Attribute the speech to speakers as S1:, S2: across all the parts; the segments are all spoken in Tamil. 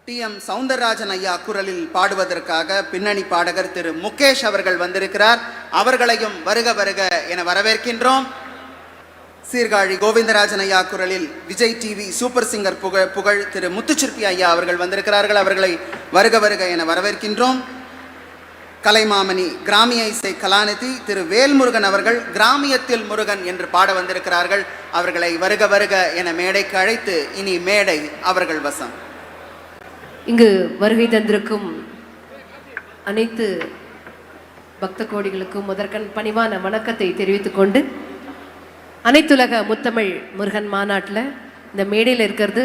S1: டி.எம். சௌந்தரராஜன் ஐயா குரலில் பாடுவதற்காக பின்னணி பாடகர் திரு முகேஷ் அவர்கள் வந்திருக்கிறார். அவர்களையும் வருக வருக என வரவேற்கின்றோம். சீர்காழி கோவிந்தராஜன் ஐயா குரலில் விஜய் டிவி சூப்பர் சிங்கர் புகழ் திரு முத்துச்சிற்பி ஐயா அவர்கள் வந்திருக்கிறார்கள். அவர்களை வருக வருக என வரவேற்கின்றோம். கலைமாமணி கிராமிய இசை கலாநிதி திரு வேல்முருகன் அவர்கள் கிராமியத்தில் முருகன் என்று பாட வந்திருக்கிறார்கள். அவர்களை வருக வருக என மேடைக்கு அழைத்து இனி மேடை அவர்கள் வசம்.
S2: இங்கு வருகை தந்திருக்கும் அனைத்து பக்த கோடிகளுக்கும் முதற்கண் பணிவான வணக்கத்தை தெரிவித்துக் கொண்டு, அனைத்துலக முத்தமிழ் முருகன் மாநாட்டில் இந்த மேடையில் இருக்கிறது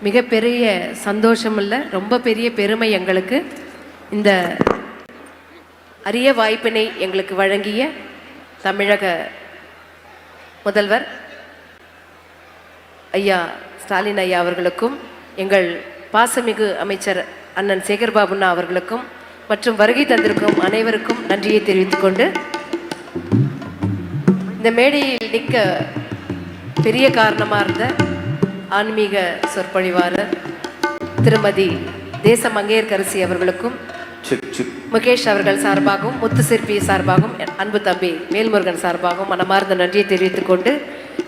S2: மிகப்பெரிய சந்தோஷம் இல்லை, ரொம்ப பெரிய பெருமை எங்களுக்கு. இந்த அரிய வாய்ப்பினை எங்களுக்கு வழங்கிய தமிழக முதல்வர் ஐயா ஸ்டாலின் ஐயா அவர்களுக்கும், எங்கள் பாசமிகு அமைச்சர் அண்ணன் சேகர்பாபுண்ணா அவர்களுக்கும் மற்றும் வருகை தந்திருக்கும் அனைவருக்கும் நன்றியை தெரிவித்துக் கொண்டு, இந்த மேடையில் நிற்க பெரிய காரணமாக இருந்த ஆன்மீக சொற்பொழிவாளர் திருமதி தேச மங்கையர்கரசி அவர்களுக்கும், முகேஷ் அவர்கள் சார்பாகவும் முத்து சிற்பி சார்பாகவும் அன்பு தம்பி வேல்முருகன் சார்பாகவும் மனமார்ந்த நன்றியை தெரிவித்துக் கொண்டு,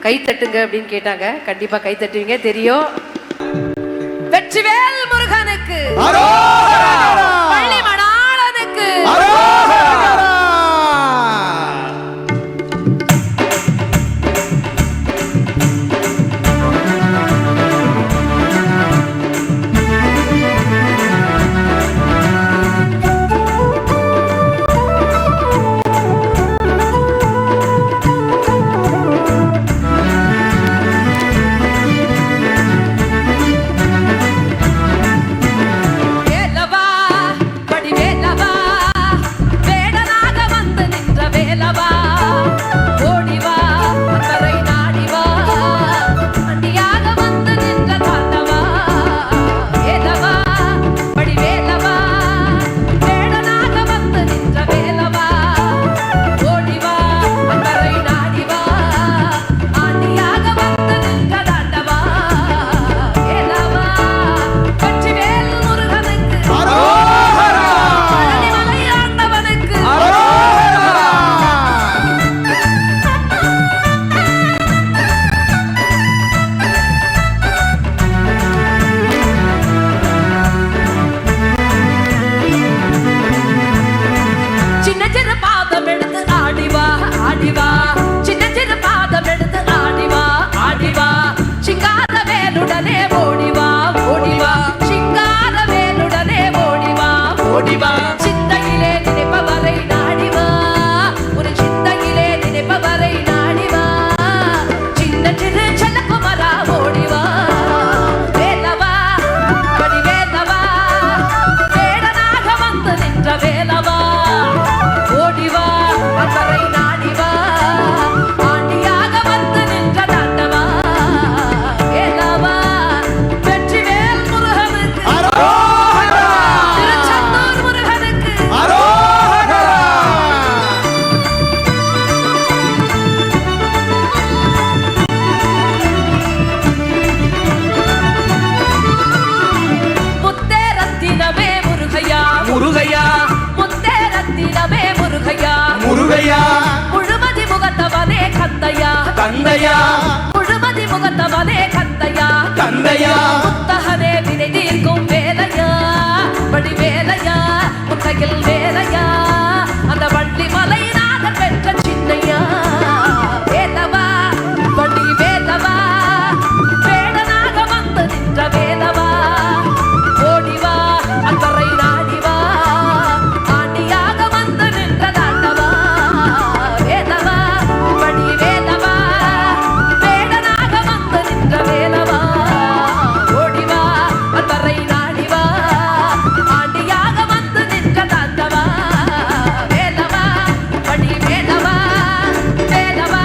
S2: கை தட்டுங்க அப்படின்னு கேட்டாங்க. கண்டிப்பாக கை தட்டுவீங்க தெரியும். வெற்றிவேல் முருகனுக்கு, பள்ளி மணாளனுக்கு,
S3: கந்தையா முழுமதி முகத்தவனே கந்தையா கந்தையா முத்தகனே வினை தீர்க்கும் வேலையா படி வேலையா முத்தையில் வேலையா அந்த வள்ளி மலை நாக பெற்ற சின்னையா வேலவா படி வேலவா வேடனாக வந்து நின்ற வேலவா ஓடிவா அக்கறை நாடிவா ஆண்டியாக வந்து நின்ற தாண்டவா வேலவா படி வேலவா வேடனாக வந்து நின்ற வேலவா ஓடிவா அக்கறை நாடிவா ஆண்டியாக வந்து நின்ற தாண்டவா வேலவா படி வேலவா வேலவா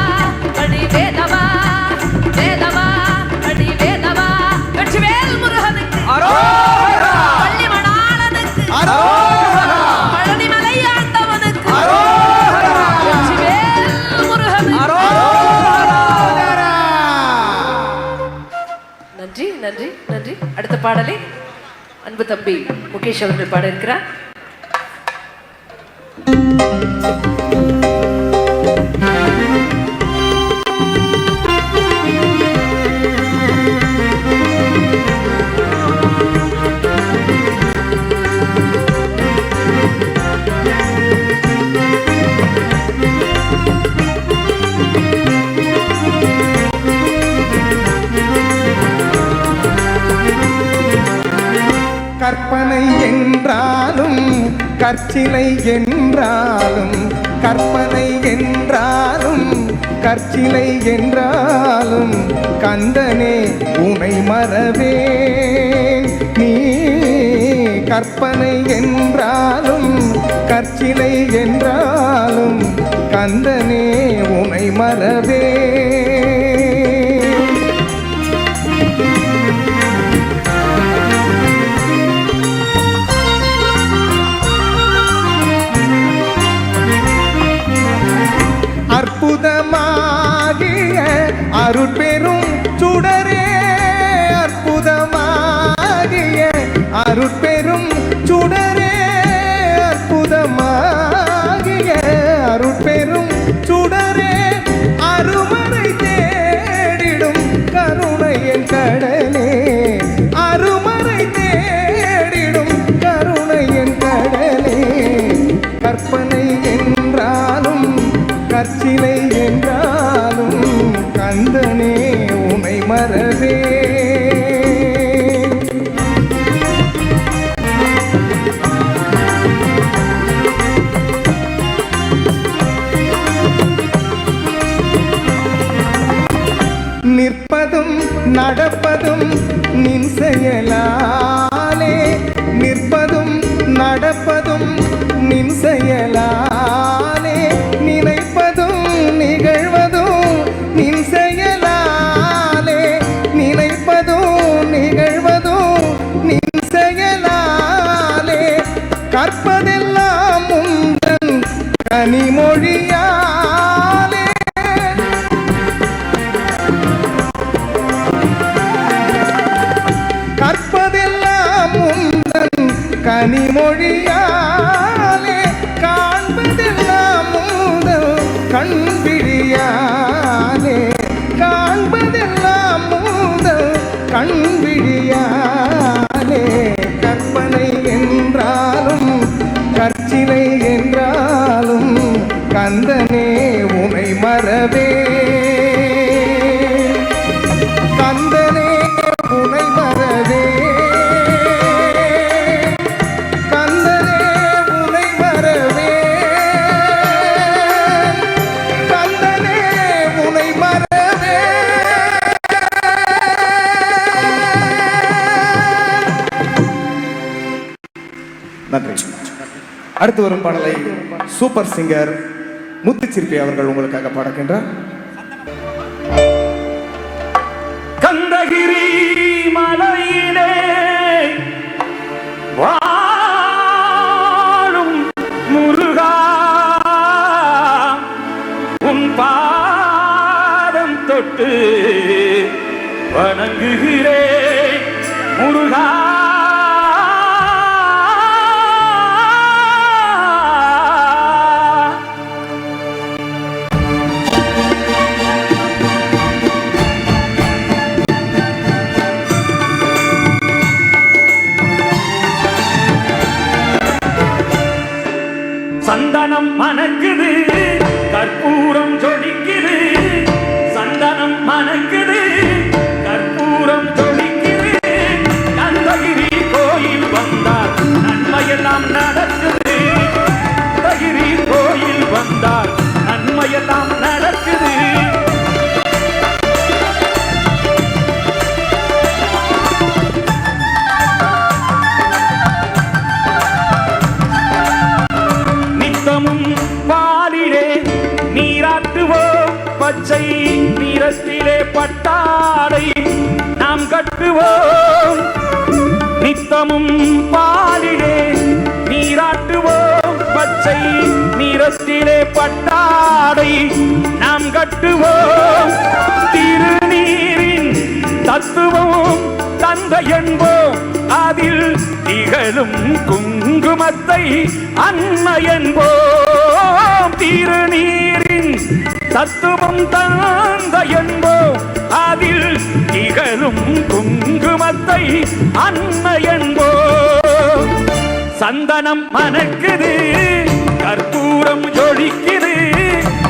S3: படி வேலவா வேலவா படி வேலவா வெற்றிவேல் முருகனுக்கு அரோகரா, பள்ளி மணாளனுக்கு அரோகரா, பழனிமலை ஆண்டவனுக்கு அரோகரா, வெற்றிவேல் முருகனுக்கு அரோகரா. நன்றி நன்றி நன்றி. அடுத்த பாடலை
S2: அன்பு தம்பி முகேஷ் அவர்கள் பாட இருக்கிறார்.
S4: கற்பனை என்றாலும் கற்சிலை என்றாலும் கற்பனை என்றாலும் கற்சிலை என்றாலும் கந்தனே உனை மறவேன். நீ கற்பனை என்றாலும் கற்சிலை என்றாலும் கந்தனே உனை மறவேன். அற்புதமாகிய அருட்பெரும் சுடரே, அற்புதமாகிய அருட்பெரும் சுடரே, அற்புதமாகிய அருட்பெரும் சுடரே, அருமறை தேடிடும் கருணையின் கடலே, அருமறை தேடிடும் கருணையின் கடலே. கற்பனை என்றாலும் கற்சிலை என்றாலும் கந்தனே உனை மறவே. நிற்பதும் நடப்பதும் நின் செயலாலே, நிற்பதும் நடப்பதும் நின் செயலாலே, நினைப்பதும் நிகழ்வதும் நின் செயலாலே, நினைப்பதும் நிகழ்வதும் நின் செயலாலே, கற்பதெல்லாம் உந்தன் கனிமொழியாலே, கற்பதெல்லாம் உந்தன் கனிமொழியாலே, காண்பதெல்லாம் உந்தன் கண்விழியாலே, காண்பதெல்லாம் உந்தன் கண்விழியாலே. கற்பனை என்றாலும் கற்சிலை என்றாலும் கந்தனே உனை மறவே. கந்தனே உனை மறவே. கந்தனே உனை மறவே. கந்தனே உனை மறவே. நன்றி. அடுத்து வரும் பாடலை சூப்பர் சிங்கர் முத்துச்சிற்பி அவர்கள் உங்களுக்காக பாடுகின்றார்.
S5: கந்தகிரி மலையிலே வாழும் முருகா, உன் பாதம் தொட்டு வணங்குகிறேன் முருகா. சந்தனம் மணக்குது, கற்பூரம் ஜொலிக்குது, சந்தனம் மணக்குது, கற்பூரம் ஜொலிக்குது. கந்தகிரி கோயில் வந்தால் நன்மையெல்லாம் நடக்குது, கந்தகிரி கோயில் வந்தால் நன்மையெல்லாம் நடக்குது. பாலிலே நீராட்டுவோம், பச்சை நிறத்திலே பட்டாடை நாம் கட்டுவோம். நித்தமும் பாலிலே நீராட்டுவோம், பச்சை நிறத்திலே பட்டாடை நாம் கட்டுவோம். திருநீரின் தத்துவம் தந்தை என்போம், அதில் திகழும் குங்குமத்தை அன்னை என்போம். திருநீரின் தத்துவம் தந்த என்போம். அதில் திகழும் குங்குமத்தை அன்னை என்போம். சந்தனம் மணக்குது, கற்பூரம் ஜொலிக்குது.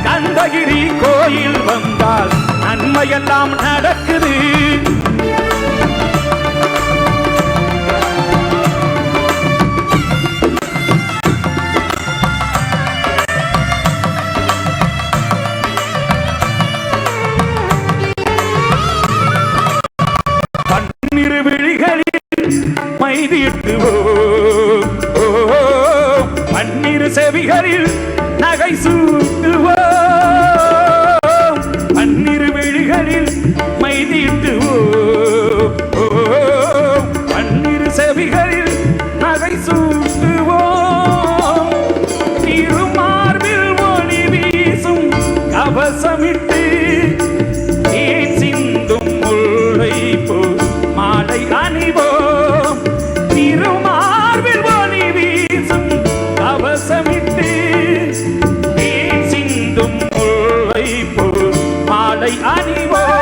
S5: கந்தகிரி கோயில் வந்தால் நன்மையெல்லாம் நடக்குது. பன்னிரு விழிகளில் மைதிட்டுவோம், பன்னிரு செவிகளில் நகை சூட்டுவோம். பன்னிரு விழிகளில் மைதிட்டுவோம், பன்னிரு செவிகளில் நகை சூட்டுவோம். திருமார்பில் ஒளி வீசும் கவசமிட்டு தேன் சிந்தும் முல்லை பூ மாலை அணிவோம். திருமார்பில் ஒளி வீசும் கவசமிட்டு தேன் சிந்தும் முல்லை பூ மாலை அணிவோம்.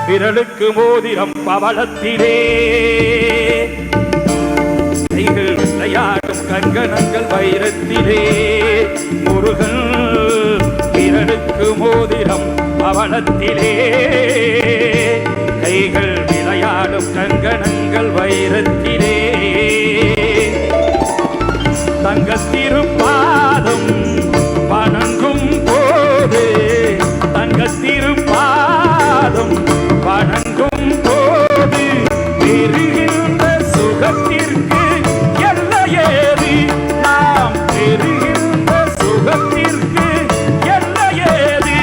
S5: விரலுக்கு மோதிரம் பவளத்திலே, கைகள் விளையாடும் கங்கணங்கள் வைரத்திலே. முருகன் விரலுக்கு மோதிரம் பவளத்திலே, கைகள் விளையாடும் கங்கணங்கள் வைரத்திலே. தங்கத்திருப்பாதம் வணங்கும் போது, தங்கத்திருப்பாதம் வணங்கும் போது பெறுகின்ற சுகத்திற்கு எல்லையேது. நாம் பெறுகின்ற சுகத்திற்கு எல்லையேது.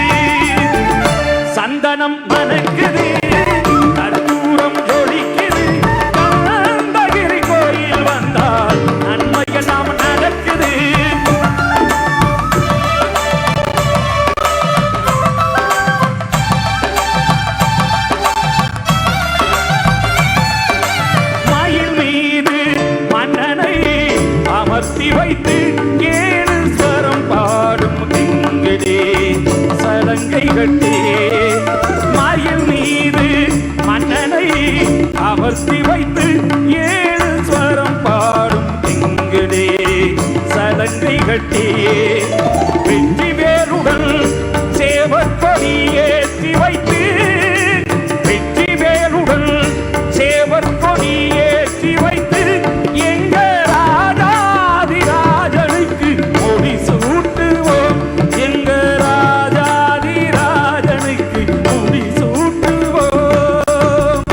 S5: சந்தனம் மணக்குது, கற்பூரம் ஜொலிக்குது. கந்தகிரி கோயில் வந்தால் நன்மையெல்லாம் நடக்குது. மயில் மீது மன்னனை அமர்த்தி வைத்து ஏழு ஸ்வரம் பாடும் திங்களே சலங்கை கட்டி. மயில் மீது மன்னனை அமர்த்தி வைத்து ஏழு ஸ்வரம் பாடும் திங்களே சலங்கை கட்டி. வெற்றி வேருடன் சேவற்கொடி ஏற்றி வைத்து, வெற்றி வேருடன் சேவற்கொடி ஏற்றி வைத்து எங்க ராஜாதிராஜனுக்கு மொழி சூட்டுவோம். எங்க ராஜாதிராஜனுக்கு மொழி சூட்டுவோம்.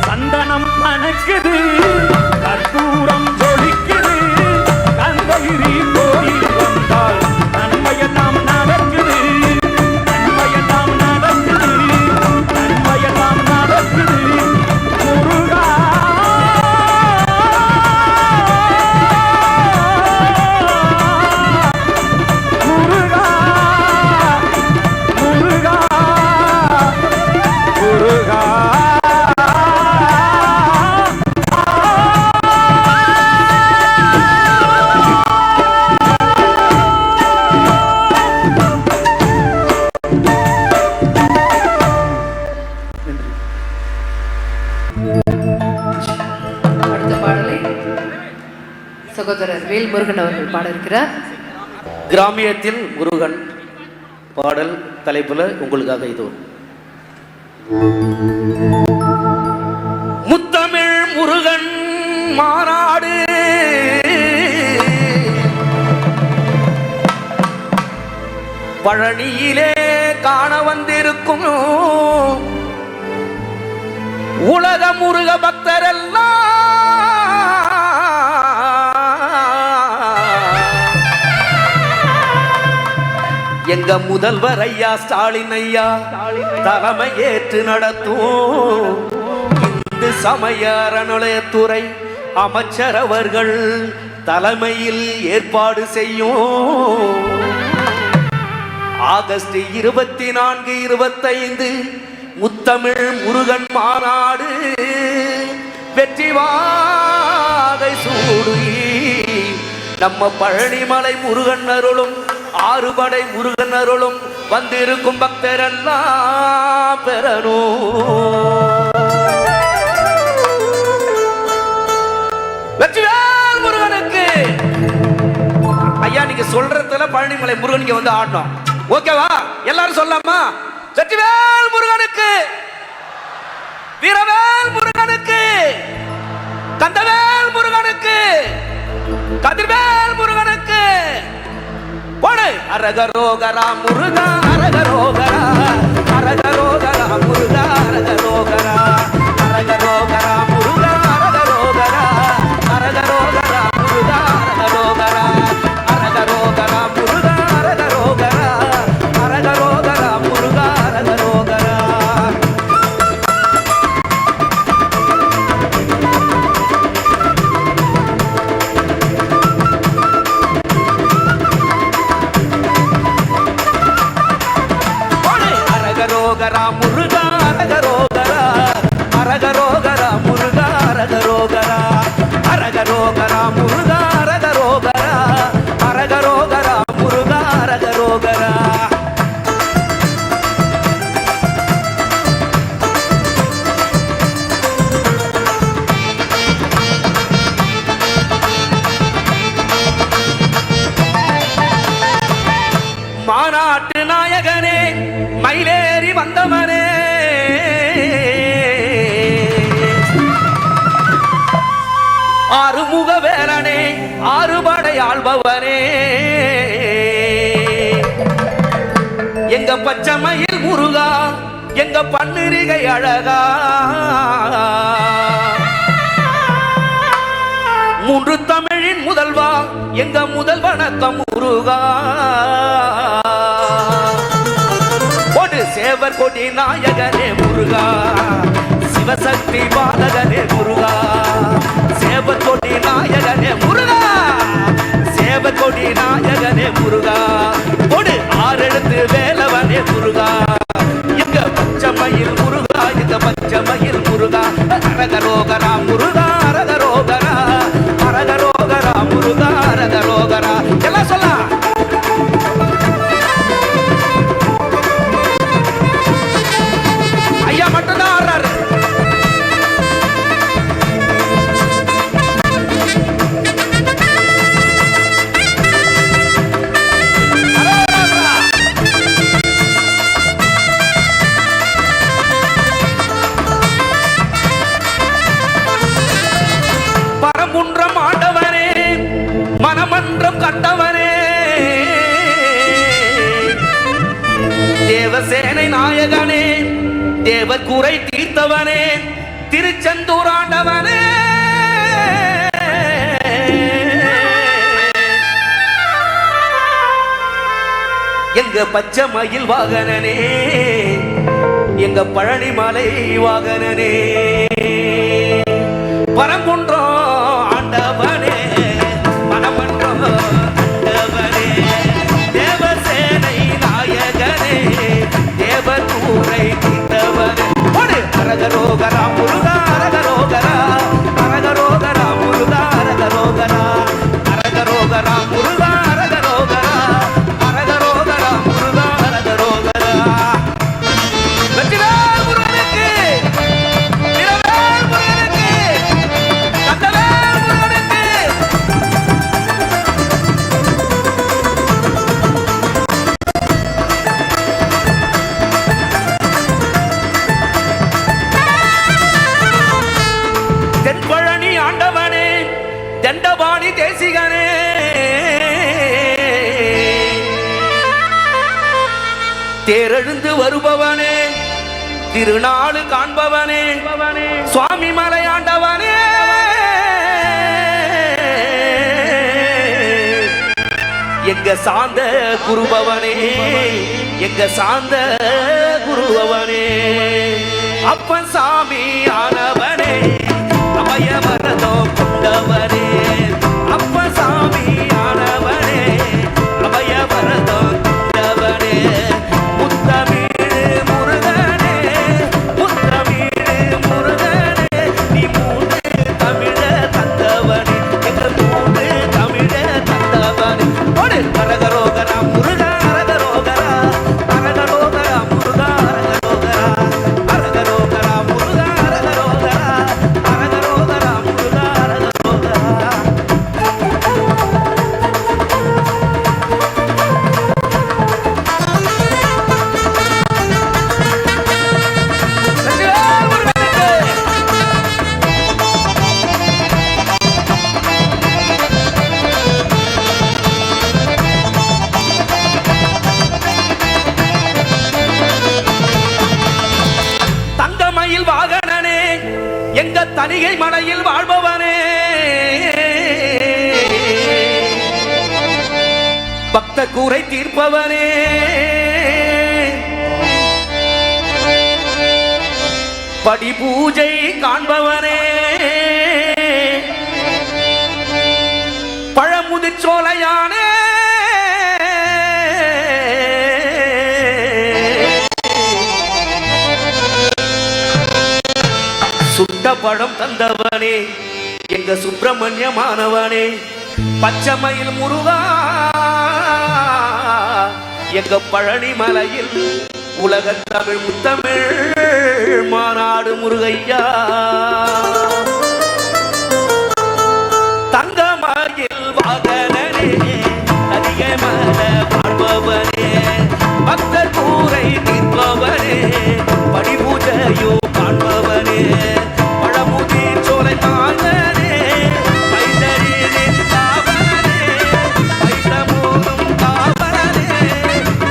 S5: சந்தனம் மணக்குது, கற்பூரம் ஜொலிக்குது. கந்தகிரி கோயில் வந்தால் நன்மையெல்லாம் நடக்குது. நன்மையெல்லாம் நடக்குது. நன்மையெல்லாம் நடக்குது. முருகா முருகா முருகா முருகா.
S2: அடுத்த பாடலை சகோதரர் வேல் முருகன் அவர்கள் பாட இருக்கிறார்.
S6: கிராமியத்தில் முருகன் பாடல் தலைப்புல உங்களுக்காக இது. முத்தமிழ் முருகன் மாநாடு பழனியிலே காண வந்திருக்கும் உலக முருக பக்தரெல்லாம் எங்க முதல்வர் ஐயா ஸ்டாலின் ஐயா தலைமை ஏற்று நடத்தும் இந்து சமய அறநிலையத்துறை அமைச்சர் அவர்கள் தலைமையில் ஏற்பாடு செய்யும் ஆகஸ்ட் 24, 25 முத்தமிழ் முருகன் மாநாடு வெற்றி வாகை சூடி நம்ம பழனிமலை முருகன் அருளும் ஆறுபடை முருகன் அருளும் வந்திருக்கும் பக்தரெல்லாம் பெறணும். வெற்றிவேல் முருகனுக்கு. ஐயா நீங்க சொல்றதுல பழனிமலை முருகனுக்கு வந்து ஆடணும். ஓகேவா? எல்லாரும் சொல்லலாமா? வெற்றிவேல் முருகனுக்கு, வீரவேல் முருகனுக்கு, கந்தவேல் முருகனுக்கு, கதிர்வேல் முருகனுக்கு. போடு. அரகரோகரா முருகா அரகரோகரா, அரகரோகரா முருகா அரகரோகரா, அரகரோகரா முருகா அரகரோகரா, அரகரோகரா முருகா அரகரோகரா, அரகரோகரா முருகா அரகரோகரா, அரகரோகரா முருகா அரகரோகரா. அரகரோகரா முருகா அரகரோகரா, அரகரோகரா முருகா அரகரோகரா, அரகரோகரா முருகா அரகரோகரா, அரகரோகரா முருகா அரகரோகரா. மாநாட்டு நாயகனே மயிலேறி வந்தவனே, ஆறுமுக வேலனே ஆறுபடை ஆள்பவனே, எங்க பச்சைமயில் முருகா எங்க பன்னிரிகை அழகா, மூன்று தமிழின் முதல்வா எங்க முதல் வணக்கம் முருகா. ஒரு சேவர் கொடி நாயகனே முருகா, சிவசக்தி பாலகனே முருகா, சேவர் கொடி நாயகனே முருகா, சேவர் கொடி நாயகனே முருகா, கொடு ஆறெழுத்து வேலவனே முருகா, எங்க பச்சைமயில் முருகா எங்க பச்சைமயில் முருகா, அரகரோகரா முருகா அரகரோகரா, அரகரோகரா முருகா அரகரோகரா. எல்லாம் சொல்ல ஐயா மட்டும்தான் ஆடுறாரு. பரமுன்றம் ஆண்டவனே மனமன்றம் கண்டவனே, தேவசேனை நாயகனே தேவர் குறை தீர்த்தவனே, திருச்செந்தூர் ஆண்டவனே, எங்க பச்சைமயில் வாகனனே எங்க பழனிமலை வாகனனே, பரங்குன்றம் ஆண்டவனே மனமன்றம் ஆண்டவனே, தேவசேனை நாயகனே தேவர் கூரை தீர்த்தவனே. அரகரோகரா முருகா அரகரோகரா, அரகரோகரா முருகா அரகரோகரா, அரகரோகரா முருகா அரகரோகரா, அரகரோகரா முருகா அரகரோகரா. வெற்றிவேல் முருகனுக்கு, வீரவேல் முருகனுக்கு, கந்தவேல் முருகனுக்கு. தென்பழனி ஆண்டவனே தண்டபாணி தேசிகனே, தேரெழுந்து வருபவனே திருநாளு காண்பவனே, சுவாமி மலை ஆண்டவனே, எங்க எங்க சாந்த குருபவனே, எங்க சாந்த குருபவனே, அப்பன் சாமி ஆனவனே, அபய வரதம் கொண்டவனே, அப்பன் சாமி ஆனவனே, அபய வரதம் கொண்டவனே, முத்தமிழ் முருகனே, முத்தமிழ் முருகனே, நீ மூன்று தமிழ தந்தவனே, எங்கள் மூன்று தமிழ தந்தவனே. ஓடு அரகரோகரா முருகா, அரகரோகரா, அரகரோகரா முருகா, அரகரோகரா, அரகரோகரா முருகா, அரகரோகரா, அரகரோகரா முருகா, அரகரோகரா. தங்கமயில் வாகனனே, எங்க தனிகை மலையில் வாழ்பவனே, பக்த கூரை தீர்ப்பவனே, படி பூஜை காண்பவனே, பழமுதிர் சோலையானே, சுட்ட பழம் தந்தவனே, எங்க சுப்பிரமணியமானவனே, பச்சைமயில் முருகா, எங்க பழனி மலையில் உலக தமிழ் முத்தமிழ் மாநாடு முருகையா, தங்கமயில் வாகனனே, அதிக மல வாழ்பவனே, பக்தர் கூரை தீர்ப்பவனே, படி பூஜையோ காண்பவனே, பழமுதிர் சோலை மாந்தனே, பைந்தரின் காவலனே, பைந்தமூரும் காவலனே,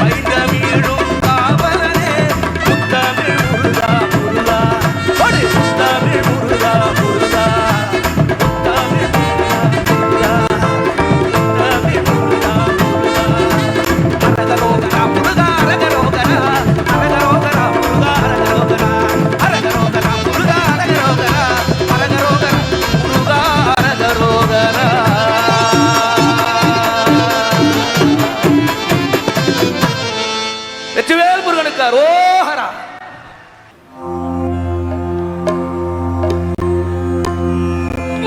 S6: பைந்தமீழும் காவலனே, முத்தமிழ் முருகா முருகா, ஒடு முத்தமிழ் முருகா முருகா, முத்தமிழ் முருகா முருகா, முத்தமிழ் முருகா முருகா, அரகரோகரா முருகா, அரகரோகரா, அரகரோகரா முருகா, அரகரோகரா, அரகரோகரா முருகா, அரகரோகரா, அரகரோகரா முருகா, அரகரோகரா. வெற்றிவேல் முருகனுக்கு அரோகரா.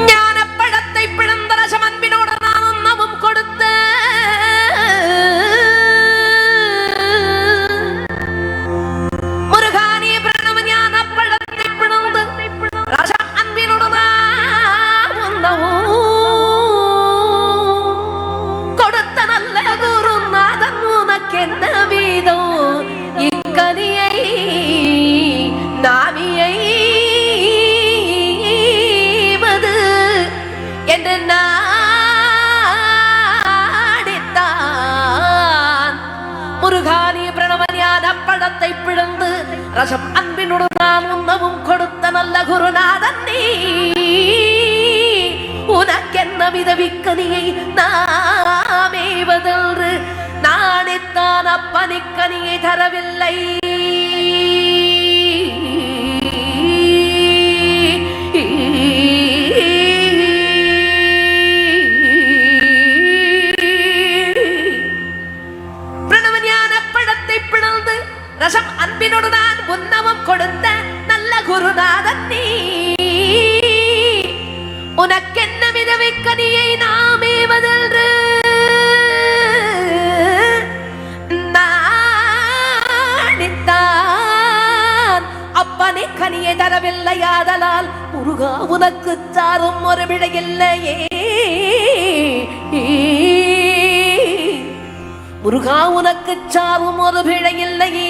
S3: ஞானப்பழத்தை பிளந்த ரசம் அன்பினோடு நான் உண்ணவும் கொடுத்த முருகானி பிரணவ ஞானப்பழத்தை பிளந்து ரசம் அன்பினோடு நான் உண்ணவும் கொடுத்த நல்ல குருநாதன் உனக்கென்ன வீதம் இக்கனியை நாவியை என்று நாடித்தான் முருகானி பிரணவஞான பழத்தை பிளந்து ரசம் அன்பினோடு நான் உண்ணவும் கொடுத்த நல்ல குருநாதன் நீ உனக்கென்ன விதவிக்கனியை நாமேவதென்று நாடித்தான் அப்பனிக்கனியை தரவில்லை. ரசம் அன்பினோடு நான் உண்ணவும் கொடுத்த நல்ல குருநாதன் நீ உனக்கென்ன விதவிக்கனியை நாமேவதென்று நாடித்தான் அப்பனை கனியை தரவில்லையாதலால் முருகா உனக்கு சாரும் ஒரு விடையில்லையே. முருகா உனக்கு சாவும் ஒரு பிழையில்லையே.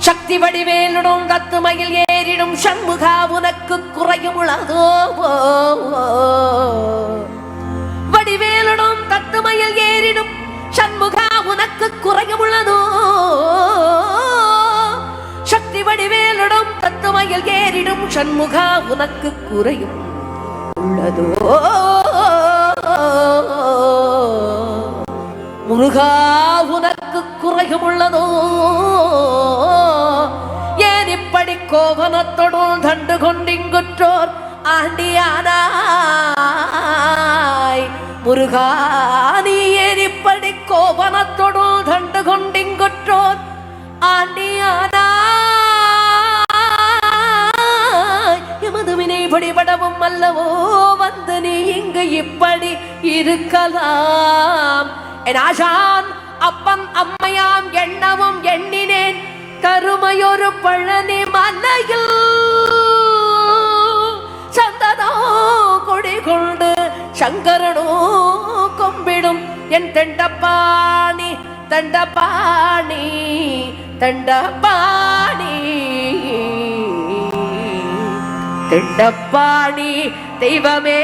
S3: சக்தி வடிவேலுடன் தத்துமையில் ஏறிடும் சண்முகா உனக்கு குறையும் உளதோ. வடிவேலுடன் தத்துமையில் ஏறிடும் சண்முகா உனக்கு குறையும் உள்ளதோ. சக்தி வடிவேலுடன் தத்துமையில் ஏறிடும் சண்முகா உனக்கு குறையும் உள்ளதோ. முருகா உனக்கு குறையும் உள்ளதோ ஏன் இப்படி கோவனத்தொடும் தண்டு கொண்டிங்குற்றோர் ஆண்டியானாய் முருகா நீ ஏன் இப்படி கோவனத்தொடும் தண்டு கொண்டிங்குற்றோர் ஆண்டியானாய் எமது வினை படிபடவும் அல்லவோ வந்து நீ இங்கு இப்படி இருக்கலாம் என் ஆசான் அப்பன் அம்மையாம் எண்ணவும் எண்ணினேன் கருமையொரு பழனி மலையில் சந்தனோ கொடி கொண்டு சங்கரனோ கொம்பிடும் என் தண்டபாணி தண்டபாணி தண்டபாணி தண்டபாணி தெய்வமே